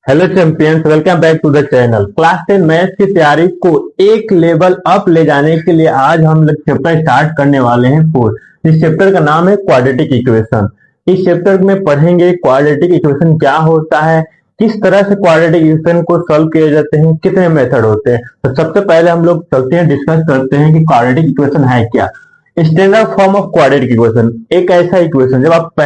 Hello champions, welcome back to the channel. Class 10 maths की तैयारी को एक लेवल अप ले जाने के लिए आज हम लोग चैप्टर स्टार्ट करने वाले हैं 4। इस चैप्टर का नाम है क्वाड्रेटिक इक्वेशन। इस चैप्टर में पढ़ेंगे क्वाड्रेटिक इक्वेशन क्या होता है, किस तरह से क्वाड्रेटिक इक्वेशन को सॉल्व किए जाते हैं, कितने मेथड होते हैं। तो सबसे पहले हम लोग चलते हैं, डिस्कस करते हैं कि क्वाड्रेटिक इक्वेशन है क्या। Standard form of quadratic equation एक ऐसा इक्वेशन जब आप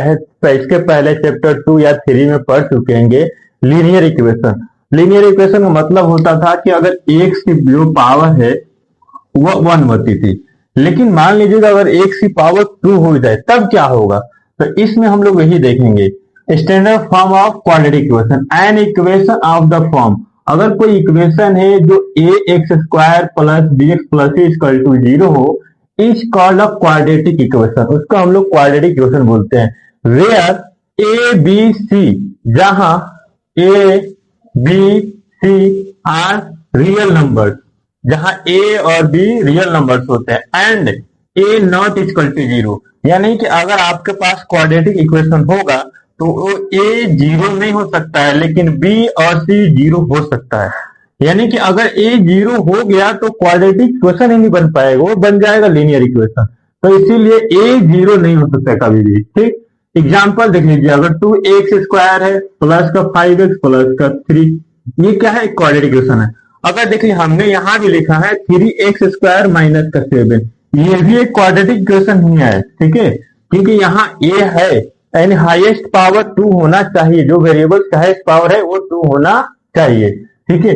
इसके पहले चैप्टर 2 या 3 में पढ़ चुकेंगे। लीनियर इक्वेशन, लीनियर इक्वेशन का मतलब होता था कि अगर एक्स की जो पावर है वो 1 होती थी, लेकिन मान लीजिएगा अगर एक्स की पावर 2 हो जाए तब क्या होगा। तो इसमें हम लोग वही देखेंगे। Standard form of quadratic equation, an equation of the form. अगर कोई इक्वेशन है जो a x square plus b x plus c equal to 0 हो, is called a quadratic equation. उसको हम लोग क्वाड्रेटिक इक्वेशन बोलते हैं। वेयर ए बी सी, जहां A B C are real numbers, जहां ए और बी रियल नंबर्स होते हैं, and A not equal to 0। यानी कि अगर आपके पास क्वाड्रेटिक इक्वेशन होगा तो वो ए 0 नहीं हो सकता है, लेकिन बी और सी 0 हो सकता है। यानी कि अगर ए 0 हो गया तो क्वाड्रेटिक इक्वेशन ही नहीं बन पाएगा, वो बन जाएगा लीनियर इक्वेशन। तो इसीलिए ए 0 नहीं हो सकता कभी भी। ठीक, एग्जाम्पल देख लीजिए। अगर 2x स्क्वायर है प्लस का 5x प्लस का 3, ये क्या है, क्वाड्रेटिक इक्वेशन है। अगर देखिए हमने यहां भी लिखा है 3x स्क्वायर माइनस का 7, ये भी एक क्वाड्रेटिक इक्वेशन ही है। ठीक है, क्योंकि यहाँ a है यानी हाईएस्ट पावर 2 होना चाहिए, जो वेरिएबल का हाईएस्ट पावर है वो 2 होना चाहिए। ठीक है,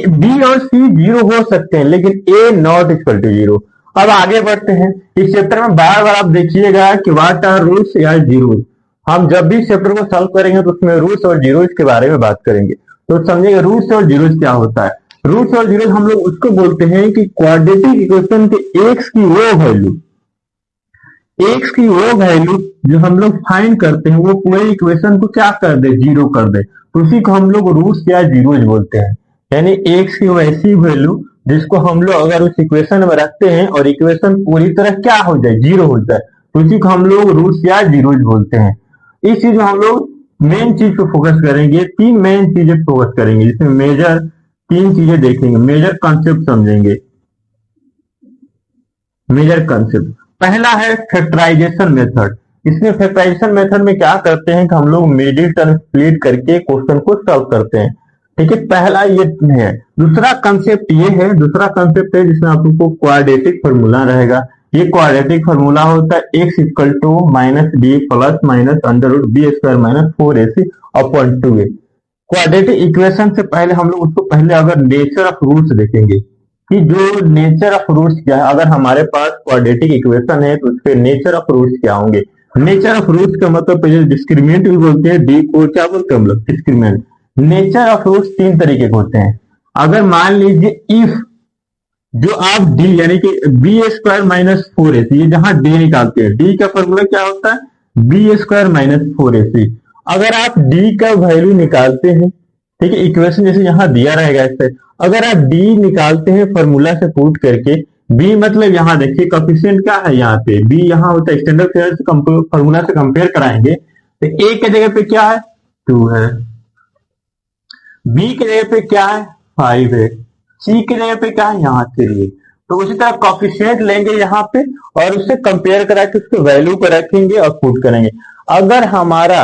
बी और सी 0 हो सकते हैं, लेकिन a नॉट इक्वल टू 0। अब आगे बढ़ते हैं। इस चैप्टर में बार बार आप देखिएगा कि व्हाट आर रूट्स या जीरोस। हम जब भी चैप्टर को सॉल्व करेंगे तो उसमें रूट्स और जीरोस के बारे में बात करेंगे, तो समझेंगे रूट्स और जीरोस क्या होता है। रूट्स और जीरोस हम लोग उसको बोलते हैं कि क्वाड्रेटिक इक्वेशन के एक्स की वो वैल्यू, एक्स की वो वैल्यू जो हम लोग फाइंड करते हैं वो पूरे इक्वेशन को क्या कर दे, 0 कर दे, तो उसी को हम लोग रूट्स या जीरोस बोलते हैं। यानी एक्स की वैसी वैल्यू जिसको हम लोग अगर उस इक्वेशन में रखते हैं और इक्वेशन पूरी तरह क्या हो जाए, 0 हो जाए, तो उसी को हम लोग रूट्स या जीरोस बोलते हैं। इस चीज में हम लोग मेन चीज पे फोकस करेंगे, 3 मेन चीजें फोकस करेंगे, जिसमें मेजर 3 चीजें देखेंगे, मेजर कॉन्सेप्ट समझेंगे। मेजर कॉन्सेप्ट पहला है फैक्टराइजेशन मेथड। इसमें फैक्टराइजेशन मेथड में क्या करते हैं कि हम लोग मिडिल टर्म स्प्लिट करके क्वेश्चन को सॉल्व करते हैं। ठीक है, पहला ये है। दूसरा कंसेप्ट ये है, दूसरा कंसेप्ट है जिसमें आपको क्वाड्रेटिक फॉर्मूला रहेगा। ये क्वाड्रेटिक फॉर्मूला होता है x equal to minus D plus minus under root B square minus 4ac upon 2a। Quadratic equation से पहले हम लोग उसको पहले अगर नेचर ऑफ रूट्स देखेंगे कि जो नेचर ऑफ रूट्स क्या है। अगर हमारे पास क्वाड्रेटिक इक्वेशन है तो उसके नेचर ऑफ रूट्स क्या होंगे। नेचर ऑफ रूट्स का मतलब पहले डिस्क्रिमिनेंट भी बोलते हैं, डी को क्या बोलते हैं हम लोग, डिस्क्रिमिनेंट। नेचर ऑफ रूट्स 3 तरीके के होते हैं। अगर मान लीजिए इफ जो आप डी यानी कि बी स्क्वायर माइनस 4ac, ये जहां डी निकालते हैं, डी का फॉर्मूला क्या होता है, बी स्क्वायर माइनस 4ac। अगर आप डी का वैल्यू निकालते हैं, ठीक है, इक्वेशन जैसे यहां दिया रहेगा इससे, अगर आप डी निकालते हैं फॉर्मूला से पुट करके, बी मतलब यहां देखिए कोएफिशिएंट क्या है, यहाँ पे बी यहां होता है, स्टैंडर्ड फॉर्मूला से कंपेयर कराएंगे तो ए के जगह पे क्या है, 2 है, बी के जगह पे क्या है, 5 है, सी के जगह पे क्या है, यहाँ 3 है। तो उसी तरह कोएफिशिएंट लेंगे यहाँ पे और उससे कंपेयर करा के उसके वैल्यू को रखेंगे और पुट करेंगे। अगर हमारा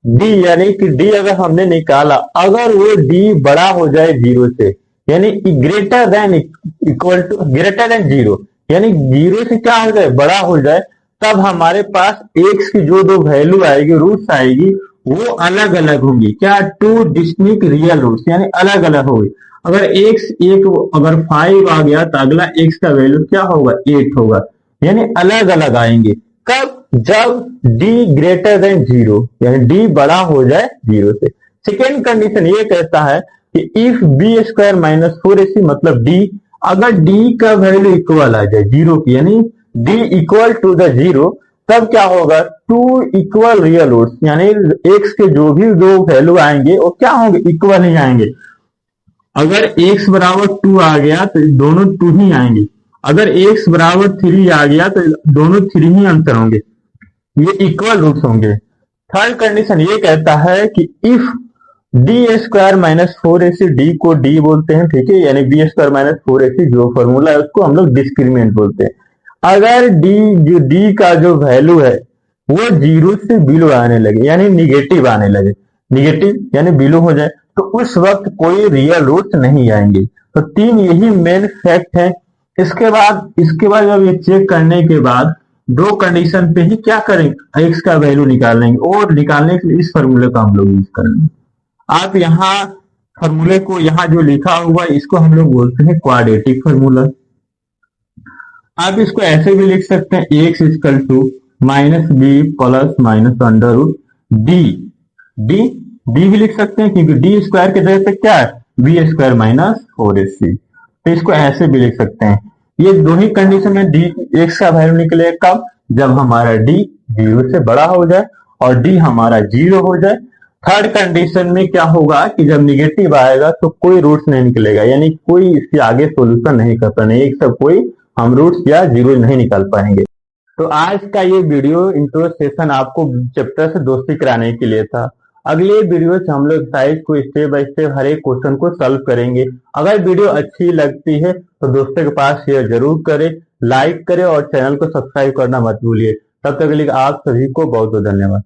डी यानी कि डी अगर हमने निकाला, अगर वो डी बड़ा हो जाए 0 से, यानी greater than equal to greater than 0, यानी 0 से क्या हो जाए, बड़ा हो जाए, तब हमारे पास एक्स की जो दो वैल्यू आएगी, रूट्स आएगी, वो अलग अलग होंगी। क्या, 2 डिस्टिंक्ट रियल रूट्स, यानी अलग अलग होगी। अगर x एक अगर 5 आ गया तो अगला x का वैल्यू क्या होगा, 8 होगा, यानी अलग अलग आएंगे। कब, जब d ग्रेटर देन 0, यानी d बड़ा हो जाए 0 से। सेकेंड कंडीशन ये कहता है कि if B square minus 4ac, मतलब d, अगर d का वैल्यू इक्वल आ जाए 0 की, यानी d इक्वल टू द 0, तब क्या होगा, 2 इक्वल रियल रूट्स, यानी x के जो भी दो वैल्यू आएंगे वो क्या होंगे, इक्वल ही आएंगे। अगर x बराबर 2 आ गया तो दोनों 2 ही आएंगे, अगर x बराबर 3 आ गया तो दोनों 3 ही आंसर होंगे, ये इक्वल रूट्स होंगे। थर्ड कंडीशन ये कहता है कि if D square minus 4ac, D को डी बोलते हैं, ठीक है, यानी बी स्क्वायर माइनस 4ac जो फॉर्मूला है उसको हम लोग डिस्क्रीमेंट बोलते हैं। अगर डी जो डी का जो वैल्यू है वो जीरो से बिलो आने लगे, यानी निगेटिव आने लगे, निगेटिव यानी बिलो हो जाए, तो उस वक्त कोई रियल रूट नहीं आएंगे। तो तीन यही मेन फैक्ट है। इसके बाद जब ये चेक करने के बाद दो कंडीशन पे ही क्या करेंगे, एक्स का वैल्यू निकाल लेंगे, और निकालने के लिए इस फॉर्मूले का हम लोग यूज करेंगे। आप यहाँ फॉर्मूले को यहाँ जो लिखा हुआ है इसको हम लोग बोलते हैं क्वाड्रेटिक फॉर्मूला। आप इसको ऐसे भी लिख सकते हैं, X equal to minus B plus minus under root D, D D भी लिख सकते हैं क्योंकि डी स्क्वायर की जगह पे क्या है, बी स्क्वायर माइनस 4ac, तो इसको ऐसे भी लिख सकते हैं। ये दो ही कंडीशन में डी एक्स का वैल्यू निकलेगा कब, जब हमारा डी जीरो से बड़ा हो जाए और डी हमारा जीरो हो जाए। थर्ड कंडीशन में क्या होगा कि जब निगेटिव आएगा तो कोई रूट्स नहीं निकलेगा, यानी कोई इसके आगे सोल्यूशन नहीं कर पाएंगे, एक सब कोई हम रूट्स या जीरो नहीं निकाल पाएंगे। तो आज का ये वीडियो इंट्रो सेशन आपको चैप्टर से दोस्ती कराने के लिए था। अगले वीडियो से हम लोग एक्सरसाइज को स्टेप बाय स्टेप हर एक क्वेश्चन को सॉल्व करेंगे। अगर वीडियो अच्छी लगती है तो दोस्तों के पास शेयर जरूर करें, लाइक करें और चैनल को सब्सक्राइब करना मत भूलिए। तब तक के लिए आप सभी को बहुत बहुत धन्यवाद।